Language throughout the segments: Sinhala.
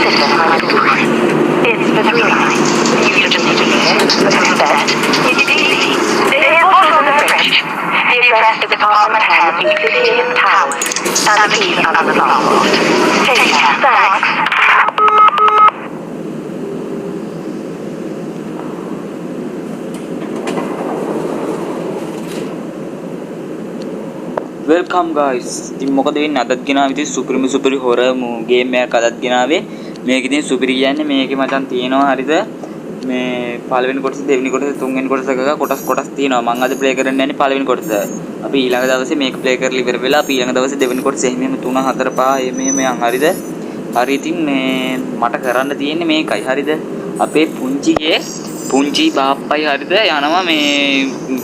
system foolproof. It's the three lines. You just need to listen, respect, it's easy. There's also in the fridge. The address to the department head of City Towers. And the keys are on the loft. Take care. Thanks. Welcome guys ඉතින් මොකද වෙන්නේ අදත් ගෙනාවේ ඉතින් සුපිරි හොරර් ගේම් එකක් අදත් ගෙනාවේ මේක ඉතින් සුපිරි කියන්නේ මේකේ මචං තියෙනවා හරිද මේ පළවෙනි කොටස දෙවෙනි කොටස තුන්වෙනි කොටස කොටස් තියෙනවා මම අද ප්ලේ කරන්න යන්නේ පළවෙනි කොටස අපි ඊළඟ දවසේ මේක ප්ලේ කරලා ඉවර වෙලා අපි ඊළඟ දවසේ දෙවෙනි කොටස එහෙම 3 4 5 මෙහෙම යන් හරිද හරි ඉතින් මේ මට කරන්න තියෙන්නේ මේකයි හරිද අපේ පුංචි බාප්පයි හරිද යනවා මේ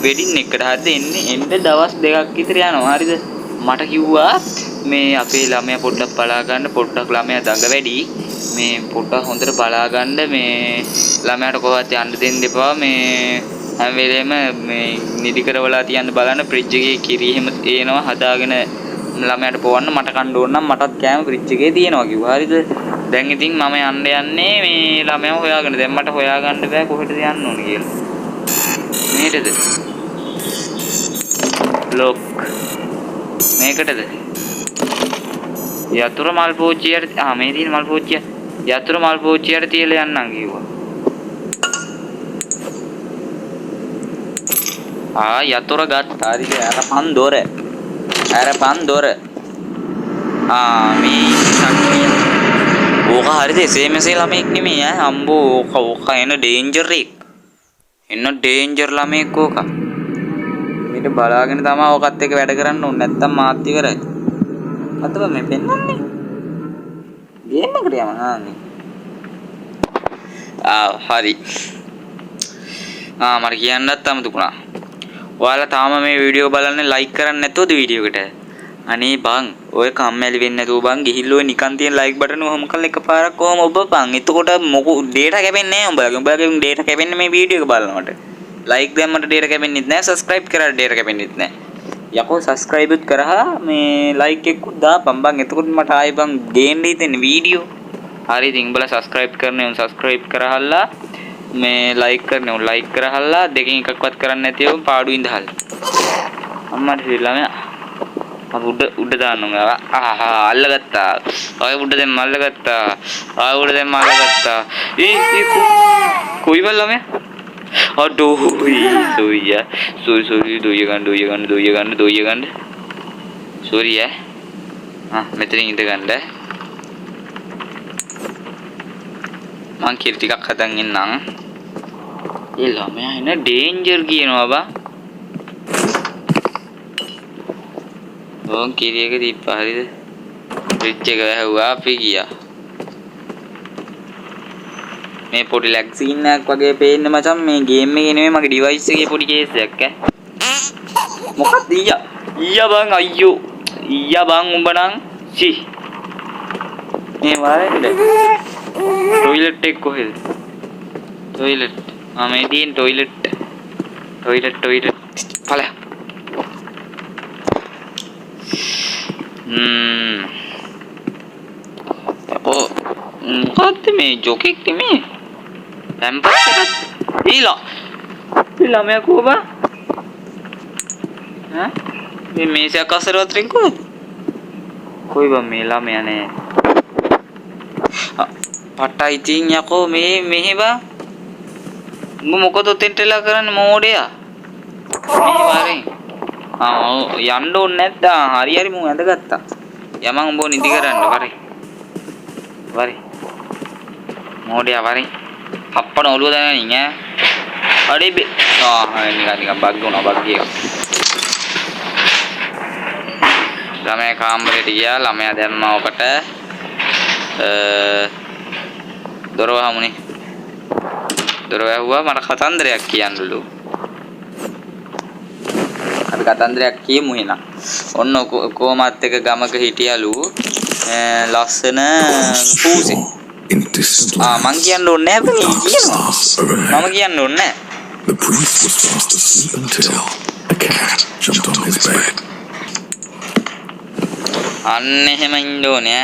වෙඩින් එකට හරිද එන්න දවස් දෙකක් විතර යනවා හරිද මට කිව්වා මේ අපේ ළමයා පොඩ්ඩක් බලා ගන්න පොඩ්ඩක් ළමයා දඟ වැඩි මේ පොඩ්ඩක් හොඳට බලා ගන්න මේ ළමයාට කොහොමද යන්න දෙන්න එපා මේ හැම වෙලේම මේ නිදි කරවලා තියන්න බලන්න ෆ්‍රිජ් එකේ කිරි එහෙම එනවා හදාගෙන ළමයාට පොවන්න මට කන්න ඕන නම් මටත් කෑම ෆ්‍රිජ් එකේ තියෙනවා කිව්වා හරිද දැන් ඉතින් මම යන්නේ මේ ළමයාව හොයාගෙන දැන් මට හොයාගන්න බෑ කොහෙටද යන්න ඕන කියලා මේකද ලොක් මේකටද යතුරු මල් පෝච්චියට මේ තියෙන මල් පෝච්චිය යතුරු මල් පෝච්චියට තියලා යන්නම් කිව්වා යතුරු ගත්තා හරිද අරපන් දොර මේ සක්‍රිය ඕක හරිද එසේමසේ ළමෙක් නෙමෙයි අම්බෝ ඕක එන ඩේන්ජර් එක එන ඩේන්ජර් ළමෙක් ඕක මේක බලාගෙන තමයි ඕකත් එක්ක වැඩ කරන්න ඕනේ නැත්තම් මාත් ඉවරයි අතව මේ පෙන්නන්නේ ගේම් එකට යමු හරි මට කියන්නත් අමතකුණා ඔයාලා තාම මේ වීඩියෝ බලන්නේ ලයික් කරන්නේ නැතුවද වීඩියෝ එකට අනේ බං ඔය කම්මැලි වෙන්නේ නැතුව බං ගිහිල්ලා ඔය නිකන් තියෙන ලයික් බටන් ඔහොම කරලා එකපාරක් කොහොම ඔබපන් එතකොට මොකෝ ඩේටා කැපෙන්නේ නැහැ උඹලගේ ඩේටා කැපෙන්නේ මේ වීඩියෝ එක බලනකොට ලයික් දැම්මට ඩේටා කැපෙන්නේ නැහැ සබ්ස්ක්‍රයිබ් කරලා ඩේටා කැපෙන්නේ නැහැ යකෝ සබ්ස්ක්‍රයිබ් කරලා මේ ලයික් එකකුත් දාපන් බං එතකොට මට ආයි බං ගේන්න හිතෙන්නේ වීඩියෝ හරි ඉතින් උඹලා සබ්ස්ක්‍රයිබ් කරන්නේ සබ්ස්ක්‍රයිබ් කරහල්ලා මේ ලයික් කරන්නේ ලයික් කරහල්ලා දෙකෙන් එකක්වත් කරන්නේ නැතිව පාඩු ඉඳහල් අම්මට ළමයා උඩ දාන්න අල්ලගත්තා ආය උඩ දැම්ම අල්ලගත්තා කොයි බල්ලමේ අඩෝ සෝරි දොයිය ගන්න සෝරි මෙතනින් ඉඳ ගන්න මං කිරි ටිකක් හදන් ඉන්නම් ඒ ළමයා එන ඩේන්ජර් කියනවා බා ඕන් කිරි එක දීප්පා හරිද ෆ්‍රිජ් එක වැහුවා අපි ගියා මේ පොඩි ලැග් සීන් එකක් වගේ පේන්නේ මචං මේ ගේම් එකේ නෙමෙයි මගේ ඩිවයිස් එකේ පොඩි කේස් එකක් මොකක්ද ඊයා බං අයියෝ ඊයා බං උඹ නං චි මේ වරෙන්ද ටොයිලට් එක කොහෙද ටොයිලට් මේ තියෙන ටොයිලට් පළ මොකක්ද මේ ජොකෙක් නෙමේ පැම්පස් එකක් ළමයා කෝබා මේ මේසයක් අසර වතුරින් කොයි බම් මේ ළමයා නේ පට්ටයි තින් යකෝ මේ මෙහෙ බා උඹ මොකද උතෙන්ටලා කරන්නේ මෝඩයා මේ වරෙන් යන්න ඕනේ නැද්දා හරි මම ඇඳගත්තා යමන් උඹ නිදි කරන්න වරේ මෝඩයා වරේ අප්පන ඔළුව දැනගනින් අඩේ නිකන් බග් වුණා බග් ගියා ළමයා කාමරේට ගියා ළමයා දැම්මා ඔකට දොර වහමුනේ දොර වැහුවා මට කතන්දරයක් කියන්නලු අපි කතන්දරයක් කියමු එහෙනම් ඔන්න කොහමත් එක ගමක හිටියලු ලස්සන පූසෙක් මං කියන්න ඕනේ නැහැ මම කියන්න ඕනේ The prince was fast asleep until a cat jumped on his bed. අන්න එහෙම ඉන්න ඕනේ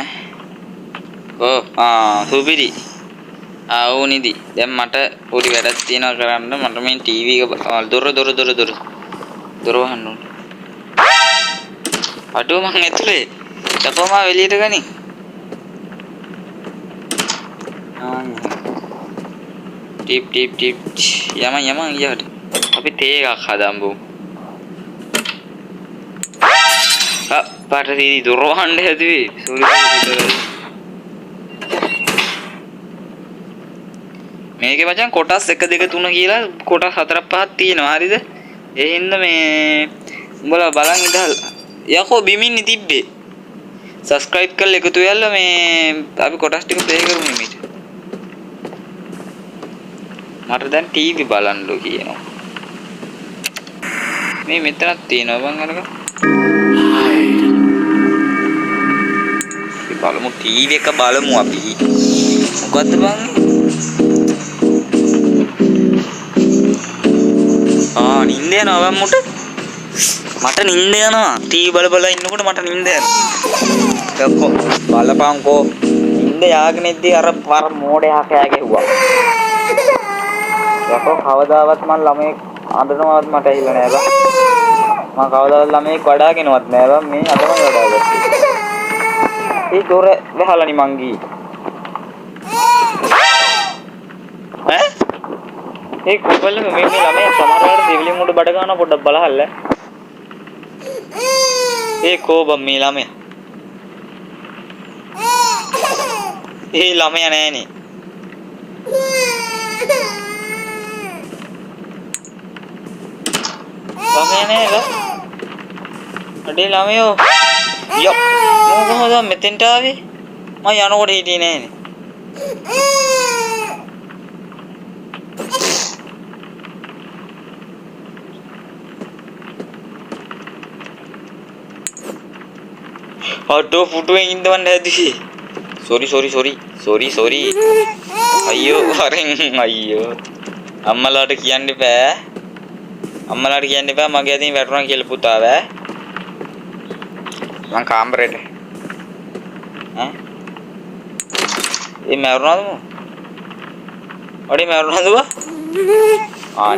සුපිරි. ආවුනිදි. දැන් මට පොඩි වැඩක් තියෙනවා කරන්න. මට මේ ටීවී එක දොර වහන්න ඕනේ. අඩෝ මං ඇතුලේ. තපමා එළියට ගනි. ටිප් යම ඊයට. අපි තේ එකක් හදම්බු. පාටදී දොර වහන්න හැදුවේ. මේකේ මචං කොටස් 1 2 3 කියලා කොටස් 4 5ක් තියෙනවා හරිද? ඒ හින්දා මේ උඹලා බලන් ඉඳලා යකෝ බිමින් තිබ්බේ. subscribe කරලා එකතු වෙලා මේ අපි කොටස් ටික ප්ලේ කරමු මේක. මට දැන් ටීවී බලන්නලු කියනවා. මේ මෙතනක් තියෙනවා බං අරක. අපි බලමු ටීවී එක බලමු අපි. මොකද්ද බං? නින්ද යනවා බං මුට. මට නින්ද යනවා. ටීවී බල ඉන්නකොට මට නින්ද යනවා. බලපංකෝ. නින්ද යාගෙන ඉද්දි අර මෝඩයා කෑ ගැහුවා. යකෝ කවදාවත් මම ළමෙක් අඬනවත් මට ඇහිලා නෑ බං. මම කවදාවත් ළමෙක් වඩාගෙනවත් නෑ බං මේ අදම වඩාගත්තා. ඒ දොර වහලා නි මං ගියේ. ඈ? ඒ කොපල්ල මේ ළමයා සමහර වෙලාවට දෙවිලි මුඩ බඩ ගන්න පොඩ්ඩක් බලහල්ල. ඒ කෝබම් මේ ළමයා. ඒ ළමයා නෑනේ. ළමයා නේද? අඩේ ළමයෝ. යෝ. මොකද මෙතෙන්ට ආවේ? මම යනකොට හිටියේ නෑනේ. අඩෝ පුටුවෙන් ඉඳවන්න හැදුවේ. sorry. අයියෝ වරෙන් අයියෝ. අම්මලාට කියන්න බෑ. මගේ අතින් වැටුණා කියලා පුතා බෑ. මං කාමරේට. ඈ? ඒ මරුණාද මෝ? අඩේ මරුණාද බා?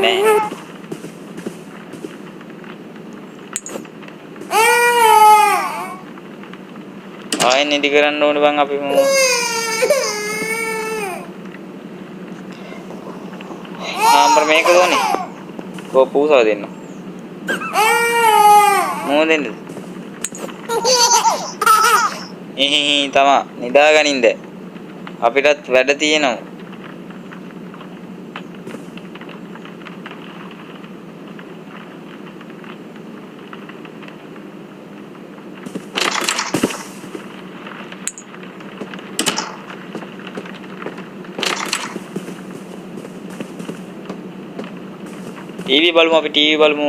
නෑ. ආයෙ නිදි කරන්න ඕනේ බං අපි මෝ. කාමර මේක දෝනේ. පූසාව දෙන්න. මොකදෙන්ද? තමා නිදාගනින්ද? අපිටත් වැඩ තියෙනවා. ටීවී බලමු අපි ටීවී බලමු.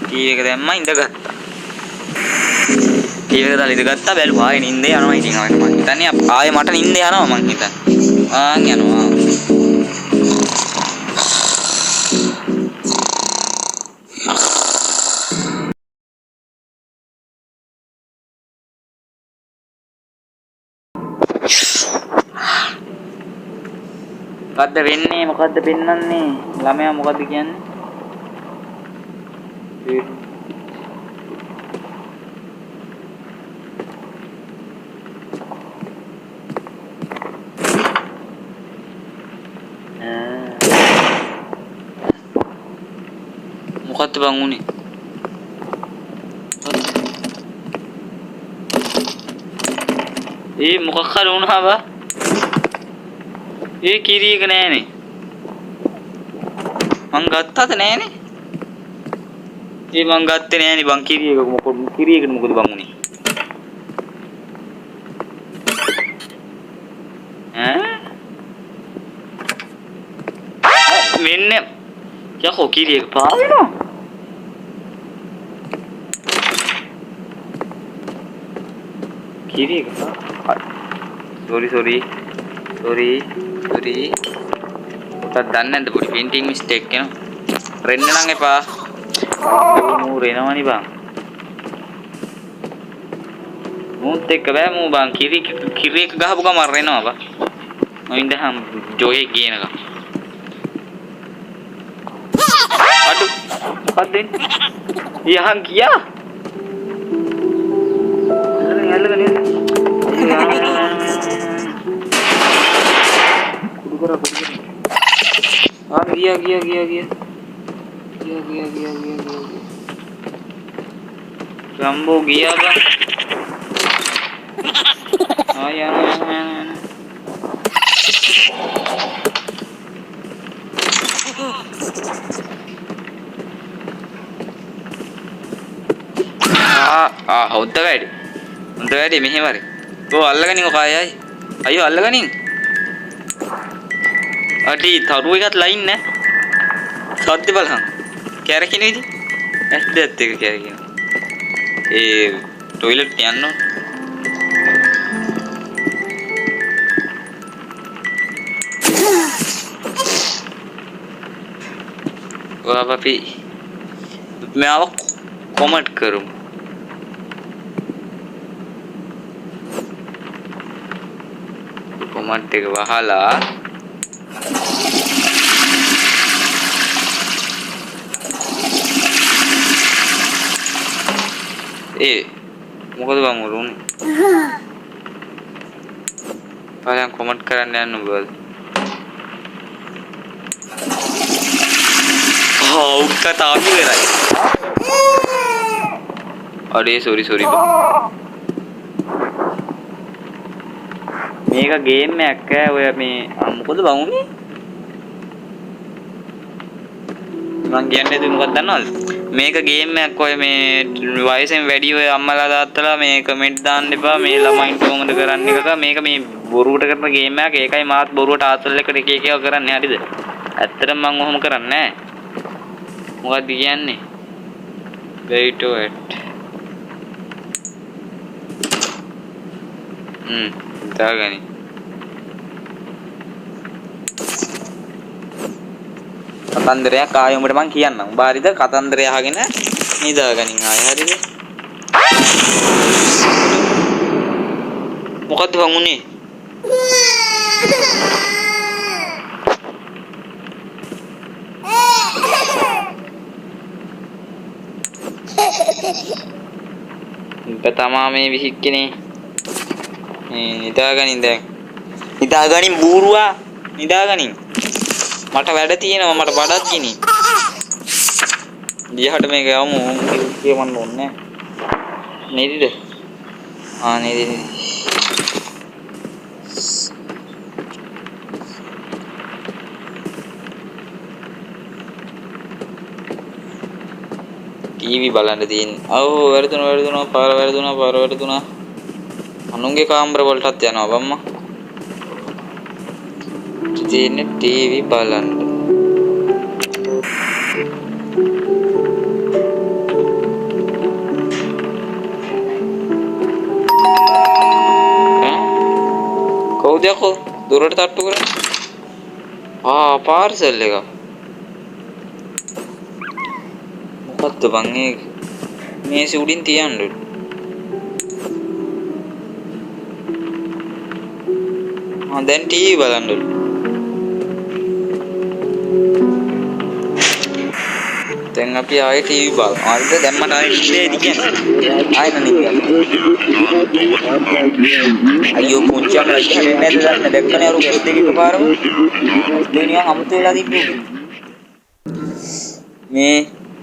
ටීවී එක දැම්මා ඉඳගත්තා. ටීවී එක දාලා ඉඳගත්තා බැලුවා. ආයෙ නිින්ද යනවා ඉතින් මම හිතන්නේ ආයෙ මට නිින්ද යනවා මං හිතන්නේ. යනවා. මොකද්ද වෙන්නේ? මොකද්ද පෙන්වන්නේ? ළමයා මොකද්ද කියන්නේ? මොකද්ද බං උනේ? මොකක් හරි වුණා බා? කිරි එක නෑනේ. මං ගත්තද නෑනේ? මං ගත්තේ නෑනේ බං කිරි එක. කිරි එකට මොකද බං උනේ? මෙන්න යකෝ කිරි එක පාවෙනවා. කිරි එක sorry. උටත් දන්නේ නැද්ද පොඩි printing mistake වෙනවා. රෙන්න නම් එපා. මූ රෙනවනි බං. මුත් එක්ක බෑ මූ බං කිරි එක ගහපු ගම මරනවා බා මොින්ද හම් ජෝයේ ගේනක අඩු මොකක්ද යහන් ගියා අල්ලගෙන එන්න කුඩු කර ගියා රම්බෝ ගියා බං යන හොද්ද වැඩි මෙහෙම හරි ඔය අල්ලගනින් ඔය අයයි අයියෝ අල්ලගනින් අඩි තරුව එකත් ලයින් නෑ සද්ද බලහන් කැරකින විදි ඇස්ද ඇත්ත එක කැරකින ඒ ටොයිලට් යන්න ඕන අපි මෙයාව කොමන්ට් කරමු කොමන්ට් එක වහලා මොකද බං උරුනේ බලයන් කොමන්ට් කරන්න යන්න බෑ කතාව ඉවරයි අඩේ සෝරි බා මේක ගේම් එකක් ඔය මේ මොකද බං උනේ මං කියන්නේ දුක මොකක්ද දන්නවද මේක ගේම් එකක් ඔය මේ වයසෙන් වැඩි ඔය අම්මලා තාත්තලා මේ කමෙන්ට් දාන්න එපා මේ ළමයින්ට මොකද කරන්න එකක මේක මේ බොරුවට කරන ගේම් එකක් ඒකයි මාත් බොරුවට ආතල් එකට එක එක කරන්නේ හරිද ඇත්තටම මං ඔහොම කරන්නේ නැහැ මොකක්ද කියන්නේ wait දාගනි කතන්දරයක් ආයෙ උඹට මං කියන්නම් උඹ හරිද කතන්දරය අහගෙන නිදාගනින් ආයෙ හරිද මොකද්ද බං උනේ තමා මේ විහික්කනේ නිදාගනින් දැන් නිදාගනින් බූරුවා නිදාගනින් මට වැඩ තියෙනවා මට බඩත් ගිනි දිහාට මේක යමු කියවන්න ඕනේ නේද නේද ටීවී බලන්න තියෙන්නේ ඔව් වැරදුනා පාර වැරදුනා අනුන්ගේ කාමර වලටත් යනවා බම්මා තියෙන්නේ ටීවී බලන්න කවුද යකෝ දොරට තට්ටු කරන්නේ පාර්සල් එක මොකද්ද බං මේසෙ උඩින් තියන්නේ දැන් ටීවී බලන්න දැන් අපි ආයේ ටීවී බලමු හරිද දැන් මට ආයේ ඉන්නේ කියන්නේ ආයෙ නෑ අයියෝ පුංචියක් රැකගෙන නැද්ද දැන් දැක්කනේ අර ගැස් දෙක එකපාරම දෙනියන් අමුතු වෙලා තිබ්බේ මේ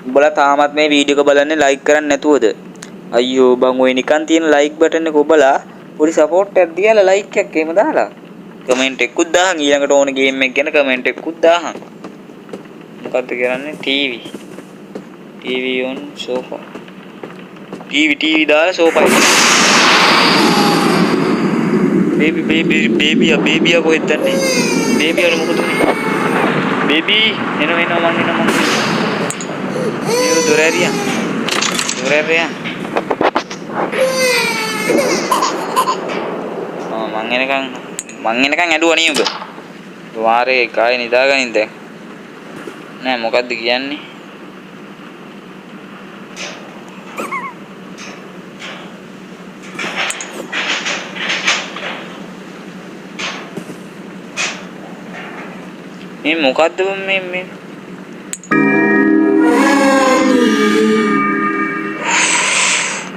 උඹලා තාමත් මේ වීඩියෝ එක බලන්නේ ලයික් කරන්නේ නැතුවද අයියෝ බං ඔය නිකන් තියෙන ලයික් බටන් එක ඔබලා පොඩි සපෝට් එකක් දීලා ලයික් එකක් එහෙම දාලා කමෙන්ට් එකකුත් දාහන් ඊළඟට ඕන ගේම් එක ගැන කමෙන්ට් එකකුත් දාහන් මොකද්ද කරන්නේ ටීවී on sofa ටීවී දාලා sofa එක බේබි කොහෙද දන්නේ බේබි වල මොකද උනේ බේබි එනවා මං දොර ඇරියා මං එනකන් ඇදුවා නේ උඹ වාරේ කාය නිදාගනින් දැන් නෑ මොකද්ද කියන්නේ මේ මොකද්ද මේ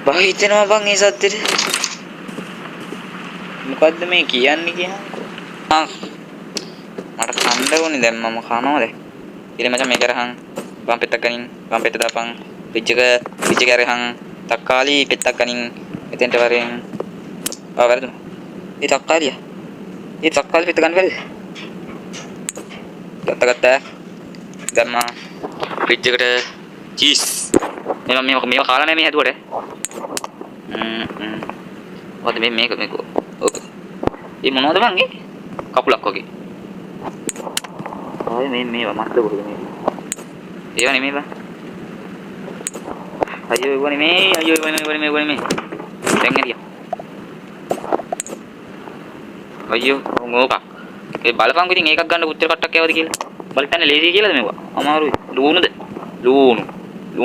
බා හිතෙනවා බං මේ සද්දෙට මොකද්ද මේ කියන්නේ කියනකො මට කන්න ඕනේ දැන් මම කනවාද ඊට මචං මේක අරහන් බම් පෙත්තක් ගනින් බම් පෙත්ත දාපන් පිච් එක අරහන් තක්කාලි පෙත්තක් ගනින් එතෙන්ට වරෙන් වැරදුනා ඒ තක්කාලි පෙත්ත ගන්න බැරිද ගත්තා දැම්මා පිච් එකට චීස් මේවා කාලා නැහැ මේ හැදුවට මොකද මේක ඕක ඒ මොනවද බං ඒ කකුලක් වගේ ආයේ මේවා මස්ද බොරුද මේ ඒවා නෙමෙයි බං අයියෝ ඒවා නෙමෙයි දැන් ඇරියා අයියෝ මොකක් ඒ බලපං ඉතින් ඒකක් ගන්න උත්තර කට්ටක් යවද කියලා බලන්න ලේසි කියලාද මේවා අමාරුයි ලුණු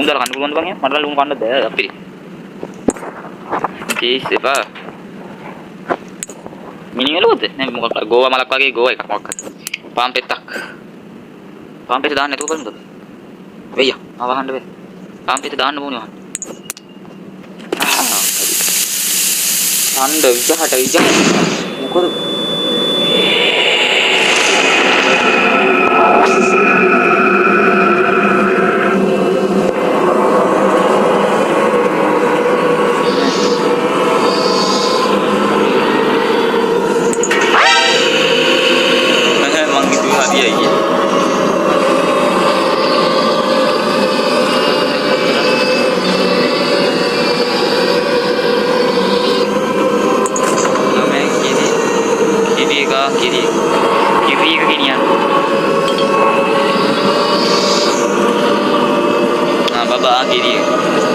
දාලා කන්න පුළුවන්ද බං මට ලුණු කන්න බෑ අපිට චීස් එපා මිනිහලුවද නේ මොකක් ගෝවා මලක් වගේ ගෝවා එකක් මොකක් පාම් පෙත්තක් දාන්න නැතුව බලමුද වෙయ్యා අවහන්න වෙයි පාම් පෙත්ත දාන්න ඕනේ වහන්න ඡන්ද විජහට මොකද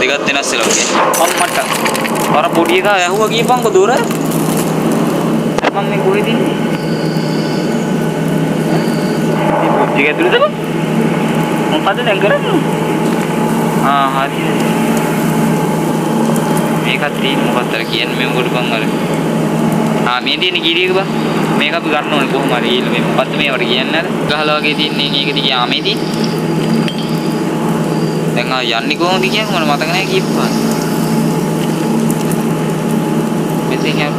දෙකත් වෙනස් වෙලා ඔගේ අම්මට අර පොඩි එකා ඇහුවා කියපන්කො දොර මම මේ කොහෙද ඉන්නේ මේ පොඩි එකා ඇතුළේද මොකද දැන් කරන්නේ හරි මේකත් තියෙන මොකක්ද කියන්නේ මේ උඩ බං අර මේ තියෙන ගිරියක බං මේක අපි ගන්න ඕනේ කොහොම හරි ඊළ මේ මොකද්ද මේවට කියන්නේ අර ගහලා වගේ තියන්නේ මේක දිගේ ආමේදී දැන් යන්නේ කොහොමද කියන්නේ මම මතක නැහැ කීපා. මෙතෙන් යන්න.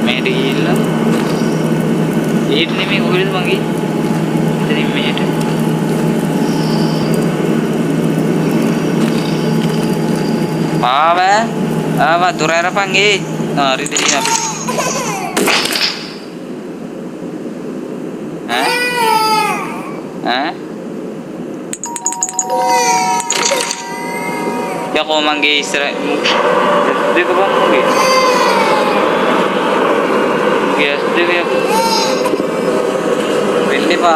මේට ගිහිල්ලා. ඒත් නෙමෙයි කොහෙද මං ගියේ? ඉතින් මේට. ආවා දොර අරපන් ඒ. හරි දෙනිය අපි. Yako mangge isra deko bang mangge yes deko rende pa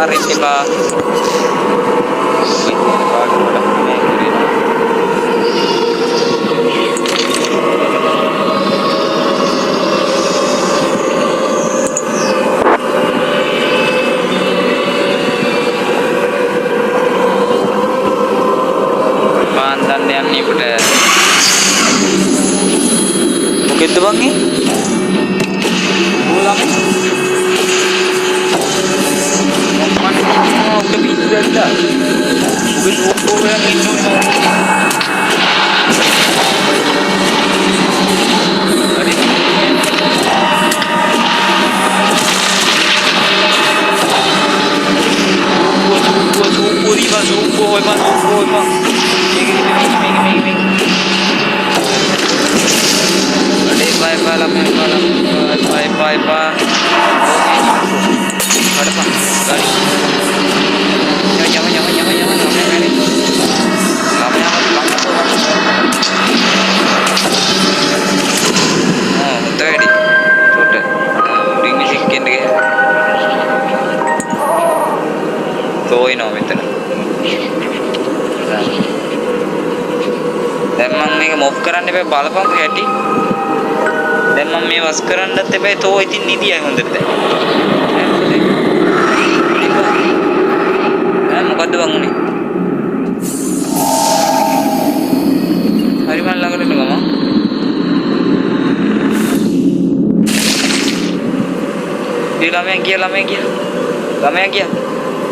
Begitu bang ni? Pulang ni? Mana ni? Udah pintu dah. Betul yang itu. Ada. Subuh, emang. Ming. Bye. Ada apa? Gari. Jangan. Oh, tadi. Sudah. Ring ni sikit lagi. Toy no betul. Emang ni move කරන්න එපා බලපං කැටි දැන් මම මේ වස් කරන්නත් එපා තෝ ඉතින් නිදියයි හොඳට දැන් මොකද්ද බං උනේ හරි මන් ළඟට එන්න ගම ළමයා ගියා.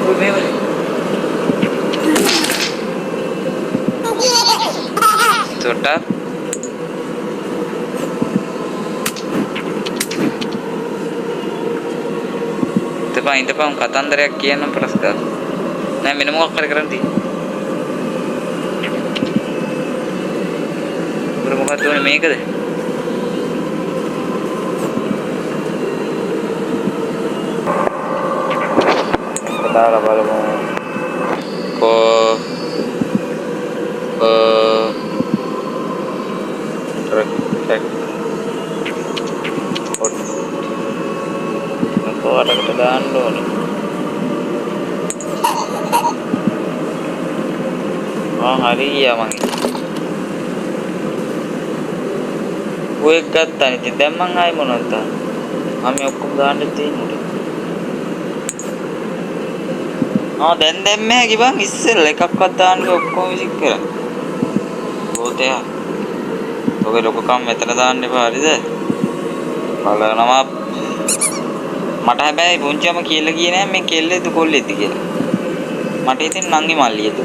ඔය මේව. තොට්ටා. ඉතපන් කතන්දරයක් කියන්න ප්‍රශ්න. නෑ මෙන්න මොකක් හරි කරන් තියෙන්නේ. මොකක්ද උනේ මේකද? දාලා බලමු. ට්‍රැක් කොහොටකට දාන්න ඕනේ. හරි ගියා මං. ඔය ගත්තා නේ. දැන් මං ආයි මොනවද දාන්නේ? මේ ඔක්කොම දාන්න තියෙන්නේ. දැන් දැම්මේ කිව්වන් ඉස්සෙල්ලා එකක්වත් දාන්න ඔක්කොම විසික් කරා. ඕතේ. ඔගේ ලොකකම් මෙතන දාන්න එපා හරිද? බලනවා මට හැබැයි පුංචිම කියලා ගියේ නෑ මේ කෙල්ලෙද කොල්ලෙද කියලා. මට හිතෙන් නංගි මල්ලියද.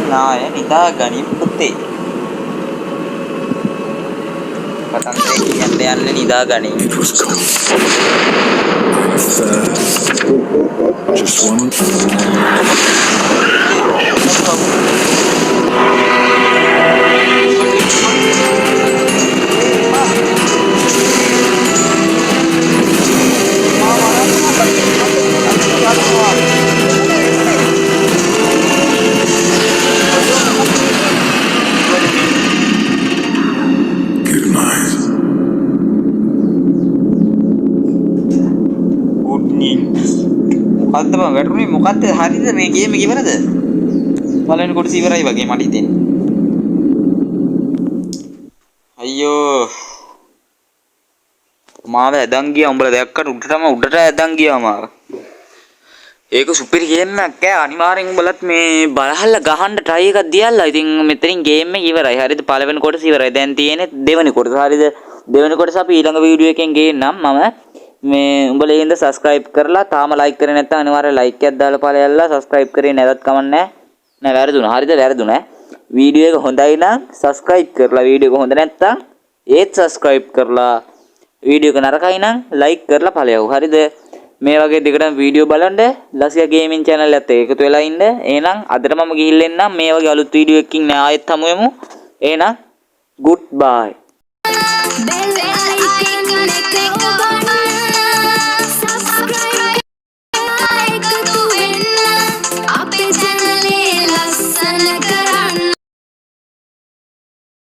නාය නිදා ගනින් පුතේ. කතන්දරේ කියන්න යන්නේ නිදා ගනින්. It was cold. Just one. Good night. මොකද්ද බං වැටුනේ මොකද්ද හරිද මේ ගේම් එක ඉවරද? පළවෙනි කොටස ඉවරයි වගේ මට හිතෙන්නේ. අයියෝ මාව ඇදන් ගියා උඹලා දැක්කට උඩට ඇදන් ගියා මාව. ඒක සුපිරි ගේම් එකක් ඈ අනිවාර්යෙන් උඹලත් මේ බලහල්ලා ගහන්න try එකක් දියල්ලා. ඉතින් මෙතනින් ගේම් එක ඉවරයි. හරිද? පළවෙනි කොටස ඉවරයි. දැන් තියෙන්නේ දෙවෙනි කොටස. හරිද? දෙවෙනි කොටස අපි ඊළඟ වීඩියෝ එකෙන් ගේන්නම්. මම මේ උඹලා ඉඳ subscribe කරලා තාම like කරේ නැත්නම් අනිවාර්යෙන් like එකක් දාලා ඵලයල්ලා subscribe කරේ නැතත් කමන්නේ නැහැ. වැරදුනා. හරිද? වැරදුනා. වීඩියෝ එක හොඳයි නම් subscribe කරලා වීඩියෝ එක හොඳ නැත්නම් ඒත් subscribe කරලා වීඩියෝ එක නරකයි නම් like කරලා ඵලයව. හරිද? මේ වගේ දෙකටම වීඩියෝ බලන්න ලසියා ගේමින් channel එකත් එක්ක එකතු වෙලා ඉන්න. එහෙනම් අදට මම ගිහිල්ලා එන්නම්. මේ වගේ අලුත් වීඩියෝ එකකින් ආයෙත් හමු වෙමු. එහෙනම් goodbye.